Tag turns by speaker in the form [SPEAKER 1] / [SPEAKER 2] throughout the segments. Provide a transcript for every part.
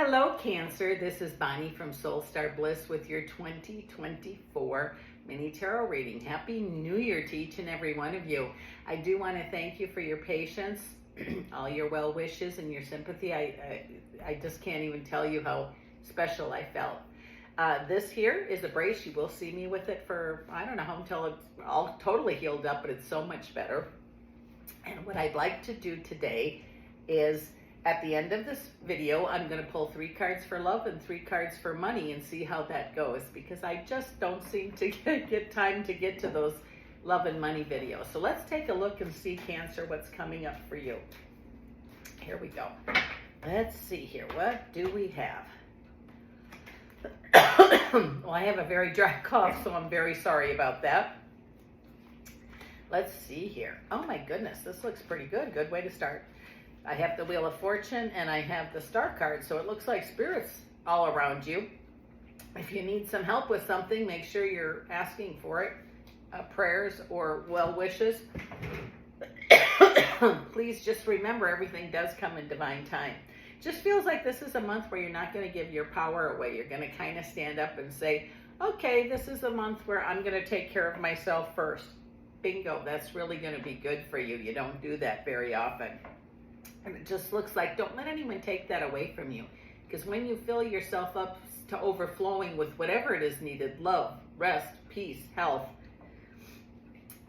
[SPEAKER 1] Hello, Cancer. This is Bonnie from Soul Star Bliss with your 2024 mini tarot reading. Happy New Year to each and every one of you. I do want to thank you for your patience, all your well wishes and your sympathy. I just can't even tell you how special I felt. This here is a brace. You will see me with it for, I don't know how until it's all totally healed up, but it's so much better. And what I'd like to do today is, at the end of this video, I'm going to pull 3 cards for love and 3 cards for money and see how that goes, because I just don't seem to get time to get to those love and money videos. So let's take a look and see, Cancer, what's coming up for you. Here we go. Let's see here. What do we have? Well, I have a very dry cough, so I'm very sorry about that. Let's see here. Oh my goodness, this looks pretty good. Good way to start. I have the Wheel of Fortune and I have the Star card, so it looks like Spirit's all around you. If you need some help with something, make sure you're asking for it. Prayers or well wishes. Please just remember, everything does come in divine time. Just feels like this is a month where you're not going to give your power away. You're going to kind of stand up and say, okay, this is a month where I'm going to take care of myself first. Bingo, that's really going to be good for you. You don't do that very often. And it just looks like, don't let anyone take that away from you. Because when you fill yourself up to overflowing with whatever it is needed, love, rest, peace, health,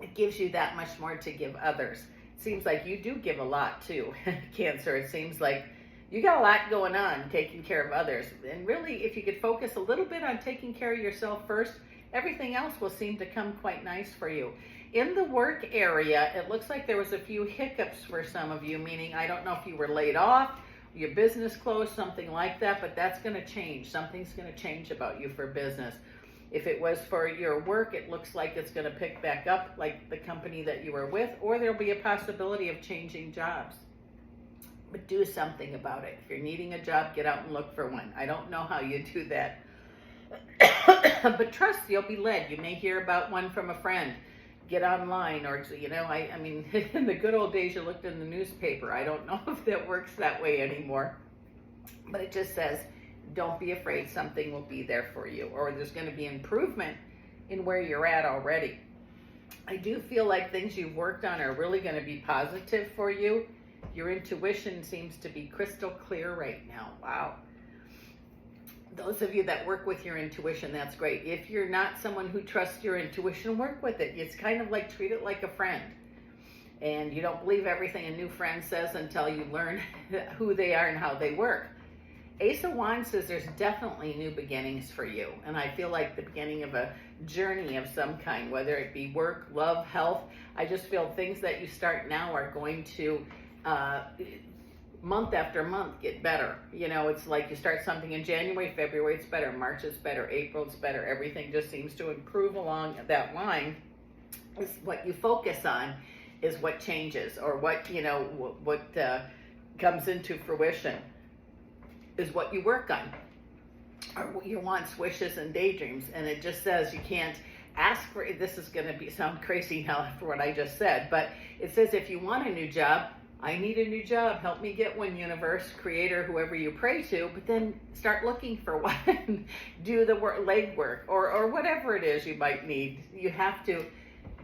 [SPEAKER 1] it gives you that much more to give others. It seems like you do give a lot too, Cancer. It seems like you got a lot going on taking care of others. And really, if you could focus a little bit on taking care of yourself first, everything else will seem to come quite nice for you. In the work area, it looks like there was a few hiccups for some of you, meaning I don't know if you were laid off, your business closed, something like that, but that's going to change. Something's going to change about you for business. If it was for your work, it looks like it's going to pick back up like the company that you were with, or there'll be a possibility of changing jobs. But do something about it. If you're needing a job, get out and look for one. I don't know how you do that. But trust, you'll be led. You may hear about one from a friend. Get online, or, you know, I mean, in the good old days, you looked in the newspaper. I don't know if that works that way anymore. But it just says, don't be afraid, something will be there for you, or there's going to be improvement in where you're at already. I do feel like things you've worked on are really going to be positive for you. Your intuition seems to be crystal clear right now. Wow. Those of you that work with your intuition, that's great. If you're not someone who trusts your intuition, work with it. It's kind of like, treat it like a friend. And you don't believe everything a new friend says until you learn who they are and how they work. Ace of Wands says there's definitely new beginnings for you. And I feel like the beginning of a journey of some kind, whether it be work, love, health. I just feel things that you start now are going to month after month get better. You know, it's like you start something in January, February it's better, March it's better, April it's better. Everything just seems to improve along that line. It's what you focus on is what changes, or what, you know, what comes into fruition is what you work on, or your wants, wishes, and daydreams. And it just says you can't ask for, this is going to sound crazy now for what I just said, but it says if you want a new job, I need a new job. Help me get one, universe, creator, whoever you pray to. But then start looking for one. Do the leg work, or whatever it is you might need. You have to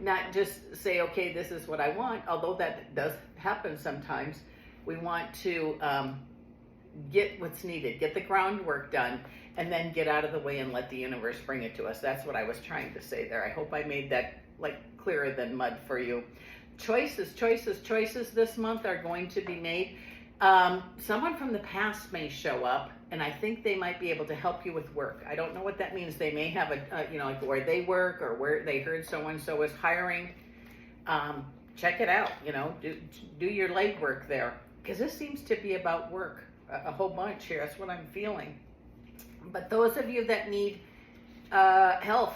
[SPEAKER 1] not just say, okay, this is what I want, although that does happen sometimes. We want to get what's needed, get the groundwork done, and then get out of the way and let the universe bring it to us. That's what I was trying to say there. I hope I made that like clearer than mud for you. Choices this month are going to be made. Someone from the past may show up, and I think they might be able to help you with work. I don't know what that means. They may have you know, like where they work, or where they heard so-and-so is hiring. Check it out, you know, do your legwork there, because this seems to be about work a whole bunch here. That's what I'm feeling. But those of you that need help,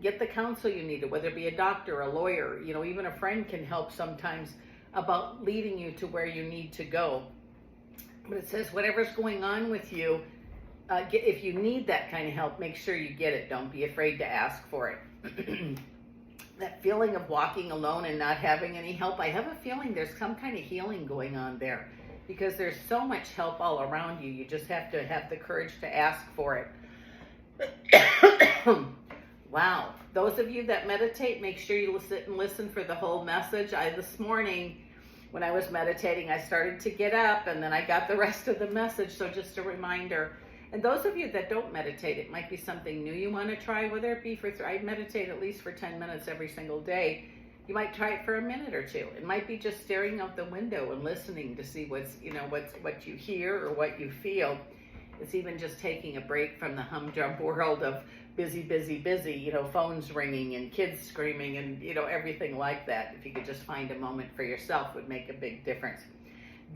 [SPEAKER 1] get the counsel you need, whether it be a doctor, a lawyer, you know, even a friend can help sometimes about leading you to where you need to go. But it says whatever's going on with you, if you need that kind of help, make sure you get it. Don't be afraid to ask for it. That feeling of walking alone and not having any help, I have a feeling there's some kind of healing going on there. because there's so much help all around you. You just have to have the courage to ask for it. Wow. Those of you that meditate, make sure you sit and listen for the whole message. This morning, when I was meditating, I started to get up and then I got the rest of the message. So just a reminder. And those of you that don't meditate, it might be something new you want to try, whether it be I meditate at least for 10 minutes every single day. You might try it for a minute or two. It might be just staring out the window and listening to see what you hear or what you feel. It's even just taking a break from the humdrum world of busy, phones ringing and kids screaming and, everything like that. If you could just find a moment for yourself, would make a big difference.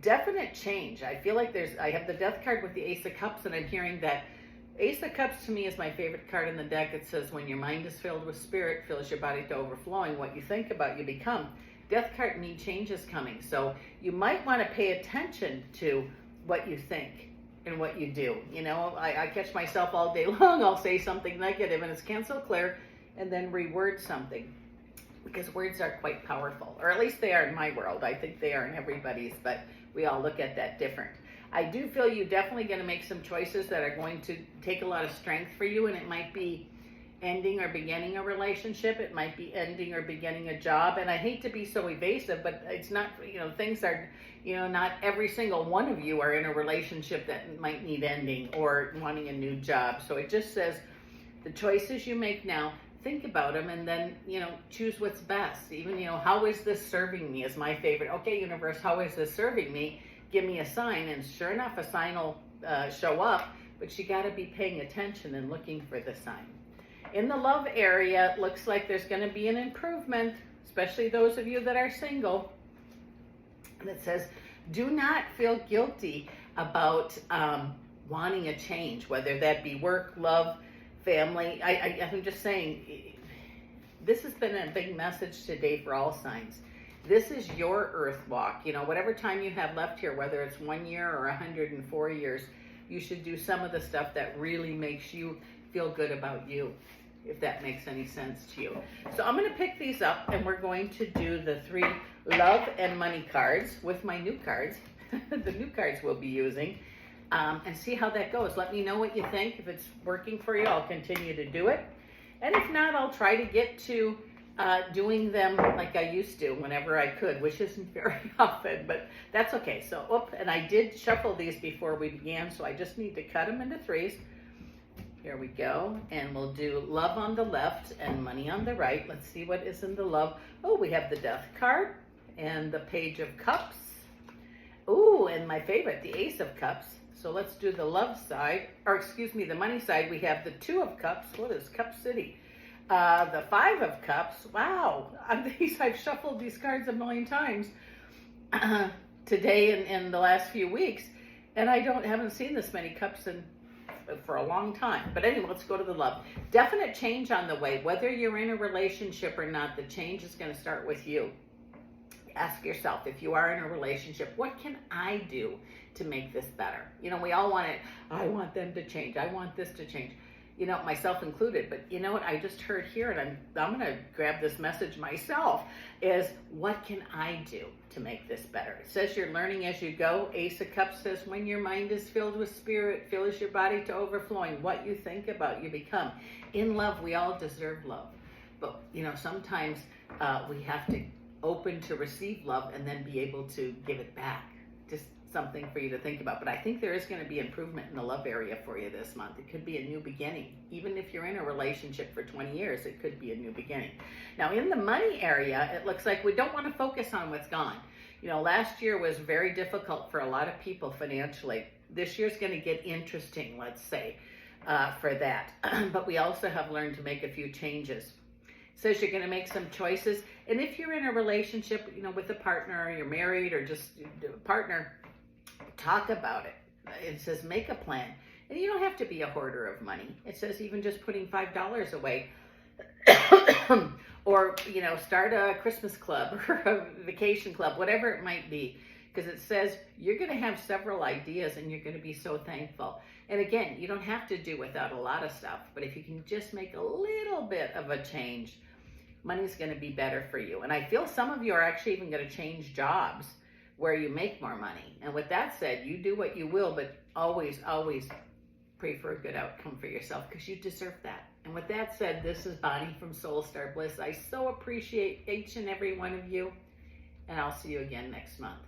[SPEAKER 1] Definite change. I feel like I have the death card with the Ace of Cups, and I'm hearing that Ace of Cups to me is my favorite card in the deck. It says, when your mind is filled with spirit, fills your body to overflowing. What you think about, you become. Death card means change is coming. So you might want to pay attention to what you think and what you do. I catch myself all day long. I'll say something negative and it's cancel, clear, and then reword something. Because words are quite powerful, or at least they are in my world. I think they are in everybody's, but we all look at that different. I do feel you're definitely going to make some choices that are going to take a lot of strength for you, and it might be ending or beginning a relationship. It might be ending or beginning a job. And I hate to be so evasive, but it's not, things are, not every single one of you are in a relationship that might need ending or wanting a new job. So it just says the choices you make now, think about them, and then, choose what's best. Even, how is this serving me is my favorite. Okay, universe, how is this serving me? Give me a sign. And sure enough, a sign will show up, but you got to be paying attention and looking for the sign. In the love area, it looks like there's going to be an improvement, especially those of you that are single. And it says, do not feel guilty about wanting a change, whether that be work, love, family. I'm just saying, this has been a big message today for all signs. This is your earth walk. Whatever time you have left here, whether it's 1 year or 104 years, you should do some of the stuff that really makes you feel good about you, if that makes any sense to you. So I'm going to pick these up, and we're going to do the 3 love and money cards with my new cards, the new cards we'll be using, and see how that goes. Let me know what you think. If it's working for you, I'll continue to do it. And if not, I'll try to get to doing them like I used to whenever I could, which isn't very often, but that's okay. So, and I did shuffle these before we began, so I just need to cut them into 3s. Here we go, and we'll do love on the left and money on the right. Let's see what is in the love. Oh, we have the death card and the page of cups. Ooh, and my favorite, the ace of cups. So let's do the love side, or excuse me, the money side. We have the 2 of cups. What is Cup City? The 5 of cups. Wow, I've shuffled these cards a million times today and in the last few weeks, and I haven't seen this many cups for a long time. But anyway, let's go to the love. Definite change on the way. Whether you're in a relationship or not, the change is going to start with you. Ask yourself, if you are in a relationship, what can I do to make this better? We all want it. I want them to change. I want this to change. Myself included. But you know what I just heard here, and I'm going to grab this message myself, is what can I do to make this better? It says you're learning as you go. Ace of Cups says when your mind is filled with spirit, fills your body to overflowing. What you think about, you become. In love, we all deserve love. But, sometimes we have to open to receive love and then be able to give it back. Just something for you to think about. But I think there is going to be improvement in the love area for you this month. It could be a new beginning. Even if you're in a relationship for 20 years, it could be a new beginning. Now, in the money area, it looks like we don't want to focus on what's gone. Last year was very difficult for a lot of people financially. This year's going to get interesting, let's say, for that. But we also have learned to make a few changes. It says you're going to make some choices. And if you're in a relationship, with a partner, or you're married, or just a partner, talk about it. It says make a plan. And you don't have to be a hoarder of money. It says even just putting $5 away or, start a Christmas club or a vacation club, whatever it might be. Because it says you're going to have several ideas and you're going to be so thankful. And again, you don't have to do without a lot of stuff. But if you can just make a little bit of a change, money's going to be better for you. And I feel some of you are actually even going to change jobs where you make more money. And with that said, you do what you will, but always, always pray for a good outcome for yourself, because you deserve that. And with that said, this is Bonnie from Soul Star Bliss. I so appreciate each and every one of you, and I'll see you again next month.